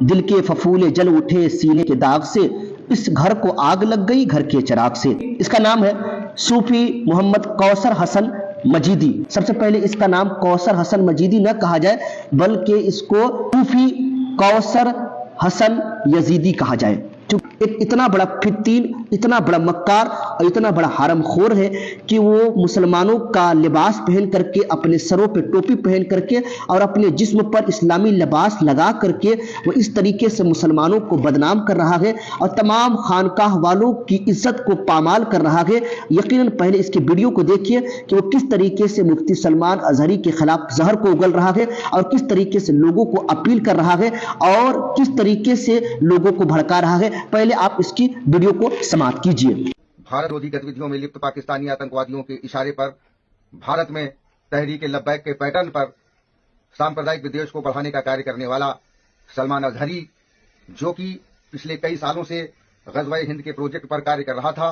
दिल के फफूले जल उठे सीने के दाग से, इस घर को आग लग गई घर के चिराग से। इसका नाम है सूफी मोहम्मद कौसर हसन मजीदी। सबसे पहले इसका नाम कौसर हसन मजीदी न कहा जाए, बल्कि इसको सूफी कौसर हसन यजीदी कहा जाए। एक इतना बड़ा फित्तीन, इतना बड़ा मक्कार और इतना बड़ा हरामखोर है कि वो मुसलमानों का लिबास पहन करके, अपने सरों पे टोपी पहन करके और अपने जिस्म पर इस्लामी लिबास लगा करके वो इस तरीके से मुसलमानों को बदनाम कर रहा है और तमाम खानकाह वालों की इज्जत को पामाल कर रहा है। यकीनन पहले इसकी वीडियो को देखिए कि वो किस तरीके से मुफ्ती सलमान अजहरी के खिलाफ जहर को उगल रहा है और किस तरीके से लोगों को अपील कर रहा है और किस तरीके से लोगों को भड़का रहा है। पहले आप इसकी वीडियो को समाप्त कीजिए। भारत विरोधी गतिविधियों में लिप्त पाकिस्तानी आतंकवादियों के इशारे पर भारत में तहरीक लब्बैक के पैटर्न पर सांप्रदायिक विद्वेष को बढ़ाने का कार्य करने वाला सलमान अजहरी, जो कि पिछले कई सालों से ग़ज़वा-ए हिंद के प्रोजेक्ट पर कार्य कर रहा था,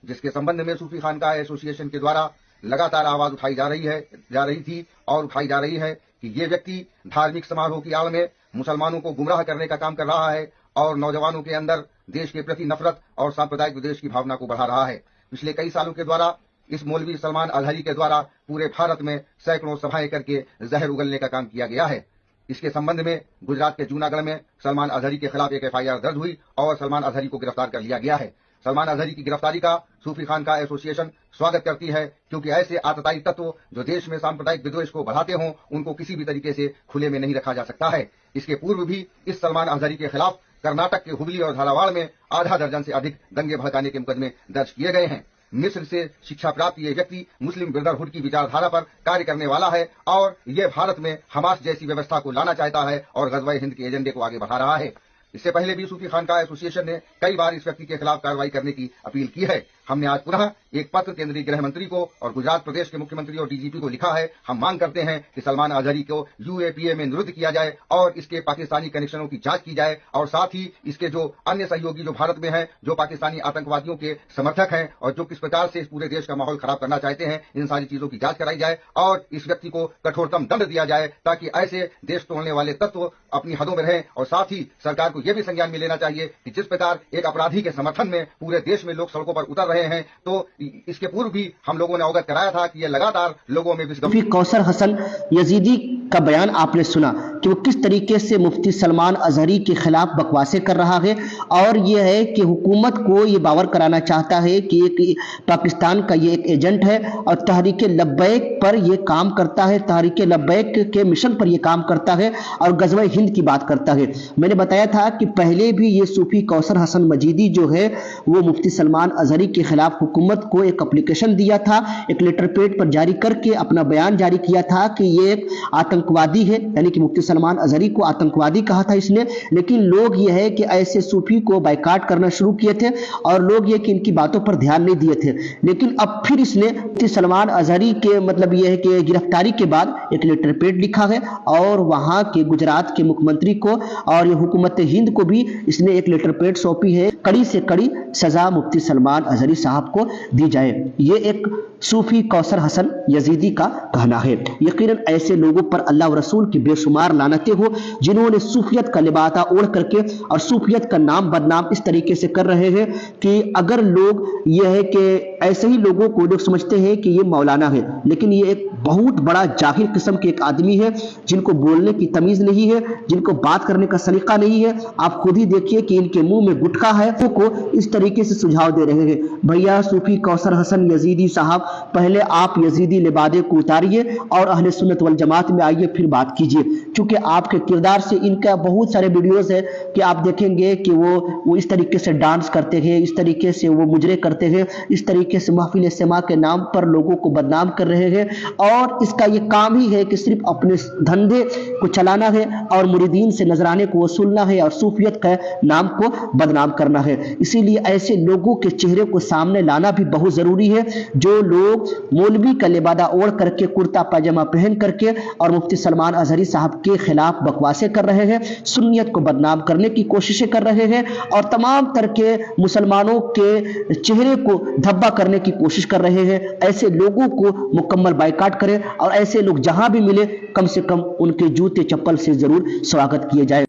जिसके संबंध में सूफी खानकाह एसोसिएशन के द्वारा लगातार आवाज उठाई जा रही थी और उठाई जा रही है कि ये व्यक्ति धार्मिक समारोह की आड़ में मुसलमानों को गुमराह करने का काम कर रहा है और नौजवानों के अंदर देश के प्रति नफरत और सांप्रदायिक विद्वेष की भावना को बढ़ा रहा है। पिछले कई सालों के द्वारा इस मौलवी सलमान अजहरी के द्वारा पूरे भारत में सैकड़ों सभाएं करके जहर उगलने का काम किया गया है। इसके संबंध में गुजरात के जूनागढ़ में सलमान अजहरी के खिलाफ एक FIR दर्ज हुई और सलमान अजहरी को गिरफ्तार कर लिया गया है। सलमान अजहरी की गिरफ्तारी का सूफी खानकाह एसोसिएशन स्वागत करती है, क्योंकि ऐसे आतताई तत्व जो देश में सांप्रदायिक विद्वेष को बढ़ाते हों, उनको किसी भी तरीके से खुले में नहीं रखा जा सकता है। इसके पूर्व भी इस सलमान अजहरी के खिलाफ कर्नाटक के हुबली और धारावाड़ में आधा दर्जन से अधिक दंगे भड़काने के मुकदमे दर्ज किए गए हैं। मिस्र से शिक्षा प्राप्त ये व्यक्ति मुस्लिम ब्रदरहुड की विचारधारा पर कार्य करने वाला है और ये भारत में हमास जैसी व्यवस्था को लाना चाहता है और ग़ज़वा-ए हिंद के एजेंडे को आगे बढ़ा रहा है। इससे पहले भी सूफी खानकाह एसोसिएशन ने कई बार इस व्यक्ति के खिलाफ कार्रवाई करने की अपील की है। हमने आज पुनः एक पत्र केंद्रीय गृह मंत्री को और गुजरात प्रदेश के मुख्यमंत्री और DGP को लिखा है। हम मांग करते हैं कि सलमान अजहरी को UAPA में निरुद्ध किया जाए और इसके पाकिस्तानी कनेक्शनों की जांच की जाए और साथ ही इसके जो अन्य सहयोगी जो भारत में हैं, जो पाकिस्तानी आतंकवादियों के समर्थक हैं और जो किस प्रकार से इस पूरे देश का माहौल खराब करना चाहते हैं, इन सारी चीजों की जांच कराई जाए और इस व्यक्ति को कठोरतम दंड दिया जाए, ताकि ऐसे देश तोड़ने वाले तत्व अपनी हदों में रहें। और साथ ही सरकार को यह भी संज्ञान में लेना चाहिए कि जिस प्रकार एक अपराधी के समर्थन में पूरे देश में लोग सड़कों पर उतर रहे हैं, तो इसके पूर्व भी हम लोगों ने अवगत कराया था कि यह लगातार लोगों में सूफी कौसर हसन यजीदी का बयान आपने सुना कि वो किस तरीके से मुफ्ती सलमान अजहरी के खिलाफ बकवासें कर रहा है और यह है कि हुकूमत को ये बावर कराना चाहता है कि एक पाकिस्तान का ये एक एजेंट है और तहरीक लब्बैक पर ये काम करता है, तहरीक लब्बैक के मिशन पर ये काम करता है और ग़ज़वा-ए हिंद की बात करता है। मैंने बताया था कि पहले भी ये सूफी कौसर हसन मजीदी जो है वो मुफ्ती सलमान अजहरी के खिलाफ हुकूमत को एक एप्लीकेशन दिया था, एक लेटर पैड पर जारी करके अपना बयान जारी किया था कि ये एक आतंकवादी है, यानी कि मुफ्ती सलमान अजहरी को आतंकवादी कहा था इसने। लेकिन लोग ये है कि ऐसे सूफी को बायकाट करना शुरू किए थे और लोग ये कि इनकी बातों पर ध्यान नहीं दिए थे। लेकिन अब फिर इसने मुफ्ती सलमान अजहरी के मतलब ये है कि गिरफ्तारी के बाद एक लेटर पैड लिखा है और वहां के गुजरात के मुख्यमंत्री को और ये हुकूमत हिंद को भी इसने एक लेटर पैड सौंपी है, कड़ी से कड़ी सजा मुफ्ती सलमान अजहरी साहब को दी जाए। ये एक सूफी कौसर हसन यजीदी का कहना है। यकीनन ऐसे लोगों पर अल्लाह और रसूल की बेशुमार लानतें हो, जिन्होंने सूफियत का लिबासा ओढ़ करके और सूफियत का नाम बदनाम इस तरीके से कर रहे हैं कि अगर लोग यह है कि ऐसे ही लोगों को लोग समझते हैं कि ये मौलाना है, लेकिन ये एक बहुत बड़ा जाहिल किस्म के एक आदमी है, जिनको बोलने की तमीज नहीं है, जिनको बात करने का सलीका नहीं है। आप खुद ही देखिए कि इनके मुंह में गुटखा है, को इस तरीके से सुझाव दे रहे हैं। भैया सूफी कौसर हसन यजीदी साहब, पहले आप यजीदी लिबादे को उतारिए और अहले सुन्नत वल जमात में आइए, फिर बात कीजिए। क्योंकि आपके किरदार से इनका बहुत सारे वीडियोस है कि आप देखेंगे कि वो इस तरीके से डांस करते हैं, इस तरीके से वो मुजरे करते हैं, इस तरीके से महफिल सेमा के नाम पर लोगों को बदनाम कर रहे हैं और इसका ये काम ही है कि सिर्फ अपने धंधे को चलाना है और मुरीदीन से नजराने को वसूलना है और सूफियत का नाम को बदनाम करना है। इसीलिए ऐसे लोगों के चेहरे को सामने लाना भी बहुत जरूरी है, जो लोग मौलवी का लिबादा ओढ़ करके, कुर्ता पायजामा पहन करके और मुफ्ती सलमान अजहरी साहब के खिलाफ बकवासें कर रहे हैं, सुन्नियत को बदनाम करने की कोशिशें कर रहे हैं और तमाम तरह के मुसलमानों के चेहरे को धब्बा करने की कोशिश कर रहे हैं। ऐसे लोगों को मुकम्मल बायकाट करें और ऐसे लोग जहां भी मिले कम से कम उनके जूते चप्पल से जरूर स्वागत किए जाए।